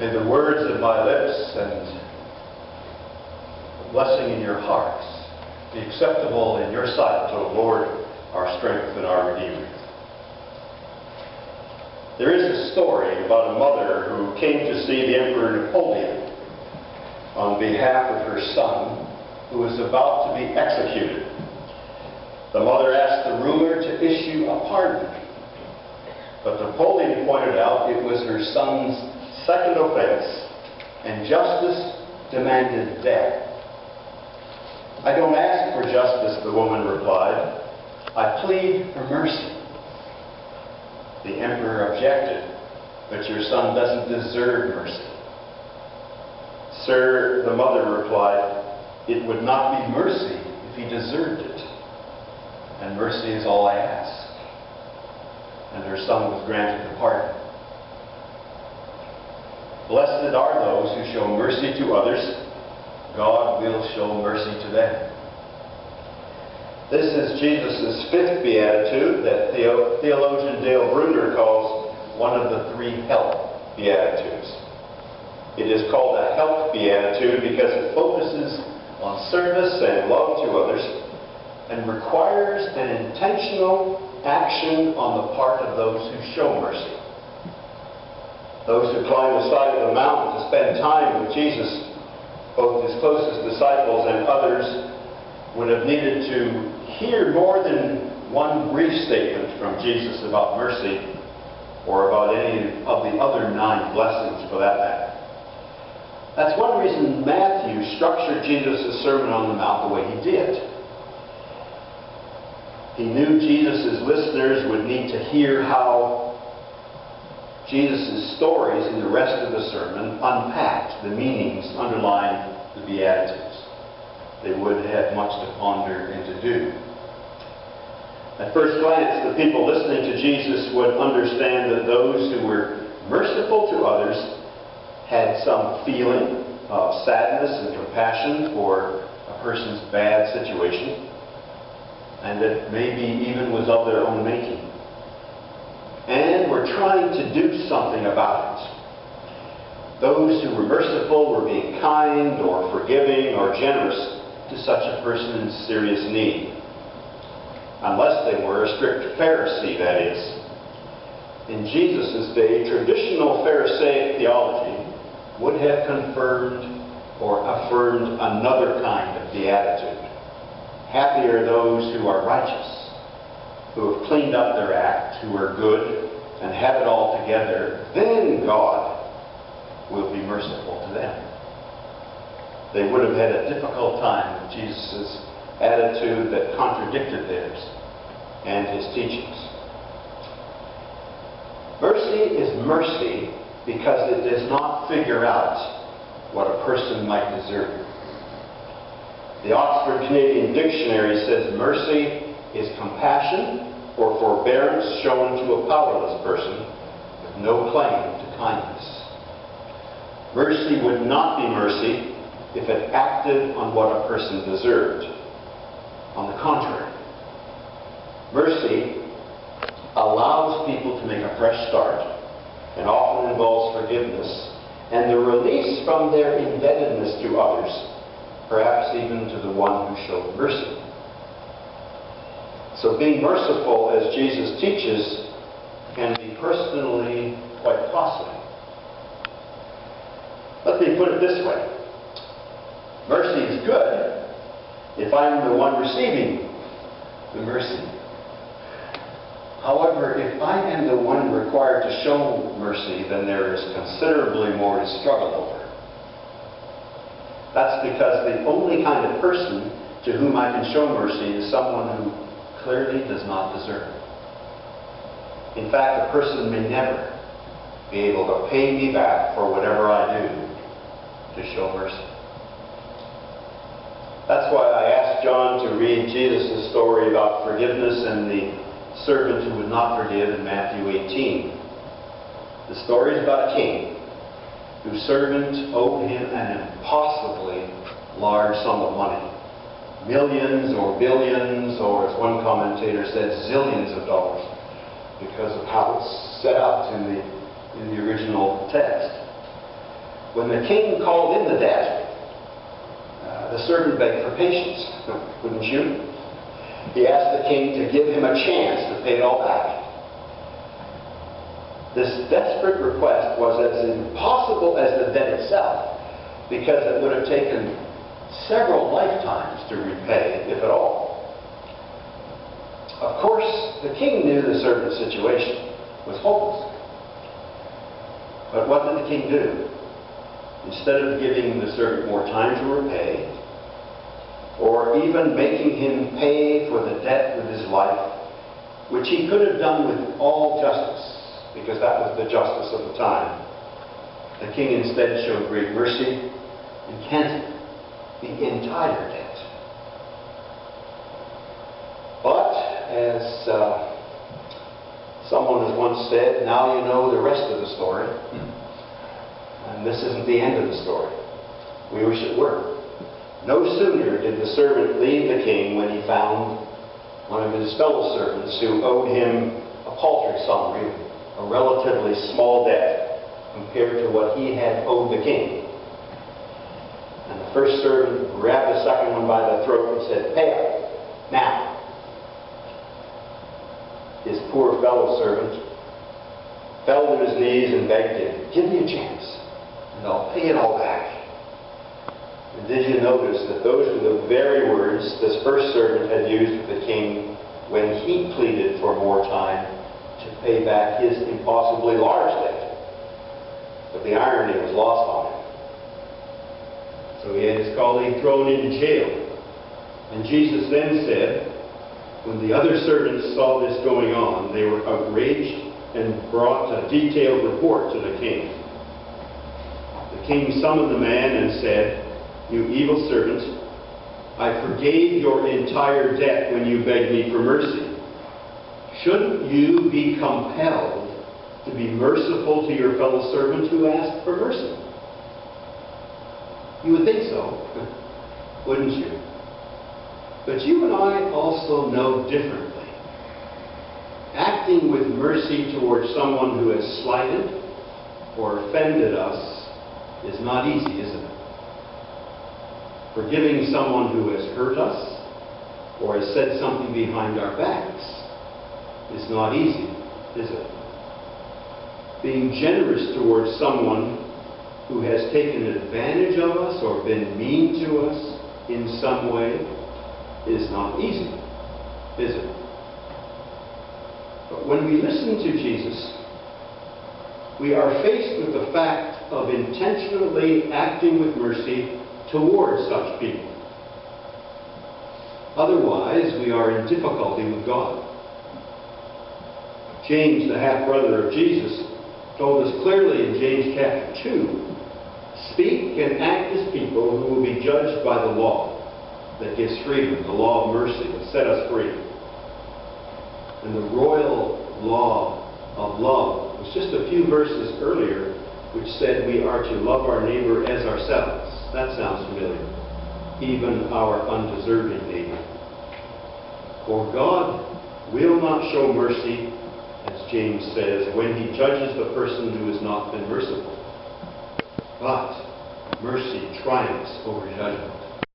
May the words of my lips and the blessing in your hearts be acceptable in your sight, O Lord, our strength and our Redeemer. There is a story about a mother who came to see the Emperor Napoleon on behalf of her son, who was about to be executed. The mother asked the ruler to issue a pardon, but Napoleon pointed out it was her son's second offense, and justice demanded death. "I don't ask for justice," the woman replied. "I plead for mercy." The emperor objected, "But your son doesn't deserve mercy." "Sir," the mother replied, "it would not be mercy if he deserved it. And mercy is all I ask." And her son was granted the pardon. Blessed are those who show mercy to others. God will show mercy to them. This is Jesus' fifth beatitude that theologian Dale Bruner calls one of the three help beatitudes. It is called a help beatitude because it focuses on service and love to others and requires an intentional action on the part of those who show mercy. Those who climb the side of the mountain to spend time with Jesus, both his closest disciples and others, would have needed to hear more than one brief statement from Jesus about mercy, or about any of the other 9 blessings for that matter. That's one reason Matthew structured Jesus' Sermon on the Mount the way he did. He knew Jesus' listeners would need to hear how Jesus' stories in the rest of the sermon unpacked the meanings underlying the Beatitudes. They would have much to ponder and to do. At first glance, the people listening to Jesus would understand that those who were merciful to others had some feeling of sadness and compassion for a person's bad situation, and that maybe even was of their own making, and were trying to do something about it. Those who were merciful were being kind or forgiving or generous to such a person in serious need. Unless they were a strict Pharisee, that is. In Jesus' day, traditional Pharisaic theology would have confirmed or affirmed another kind of beatitude. Happy are those who are righteous, who have cleaned up their act, who are good and have it all together. Then God will be merciful to them. They would have had a difficult time with Jesus' attitude that contradicted theirs and his teachings. Mercy is mercy because it does not figure out what a person might deserve. The Oxford Canadian Dictionary says mercy is compassion or forbearance shown to a powerless person with no claim to kindness. Mercy would not be mercy if it acted on what a person deserved. On the contrary, mercy allows people to make a fresh start and often involves forgiveness and the release from their indebtedness to others, perhaps even to the one who showed mercy. So being merciful, as Jesus teaches, can be personally quite costly. Let me put it this way. Mercy is good if I'm the one receiving the mercy. However, if I am the one required to show mercy, then there is considerably more to struggle over. That's because the only kind of person to whom I can show mercy is someone who clearly does not deserve it. In fact, a person may never be able to pay me back for whatever I do to show mercy. That's why I asked John to read Jesus' story about forgiveness and the servant who would not forgive in Matthew 18. The story is about a king whose servant owed him an impossibly large sum of money. Millions or billions, or as one commentator said, zillions of dollars, because of how it's set out in the original text. When the king called in the debt, the servant begged for patience, wouldn't you? He asked the king to give him a chance to pay it all back. This desperate request was as impossible as the debt itself, because it would have taken several lifetimes to repay, if at all. Of course, the king knew the servant's situation was hopeless. But what did the king do? Instead of giving the servant more time to repay, or even making him pay for the debt with his life, which he could have done with all justice, because that was the justice of the time, the king instead showed great mercy and canceled the entire debt. But, as someone has once said, now you know the rest of the story. And this isn't the end of the story. We wish it were. No sooner did the servant leave the king when he found one of his fellow servants who owed him a paltry sum, really, a relatively small debt compared to what he had owed the king. And the first servant grabbed the second one by the throat and said, "Pay up, now." His poor fellow servant fell to his knees and begged him, "Give me a chance, and I'll pay it all back." And did you notice that those were the very words this first servant had used with the king when he pleaded for more time to pay back his impossibly large debt? But the irony was lost on him. So he had his colleague thrown into jail. And Jesus then said, when the other servants saw this going on, they were outraged and brought a detailed report to the king. The king summoned the man and said, "You evil servant, I forgave your entire debt when you begged me for mercy. Shouldn't you be compelled to be merciful to your fellow servant who asked for mercy?" You would think so, wouldn't you? But you and I also know differently. Acting with mercy towards someone who has slighted or offended us is not easy, is it? Forgiving someone who has hurt us or has said something behind our backs is not easy, is it? Being generous towards someone who has taken advantage of us or been mean to us in some way is not easy, is it? But when we listen to Jesus, we are faced with the fact of intentionally acting with mercy towards such people. Otherwise, we are in difficulty with God. James, the half-brother of Jesus, told us clearly in James chapter 2, "Speak and act as people who will be judged by the law that gives freedom, the law of mercy that set us free." And the royal law of love was just a few verses earlier, which said we are to love our neighbor as ourselves. That sounds familiar. Even our undeserving neighbor. For God will not show mercy, as James says, when he judges the person who has not been merciful. But mercy triumphs over judgment.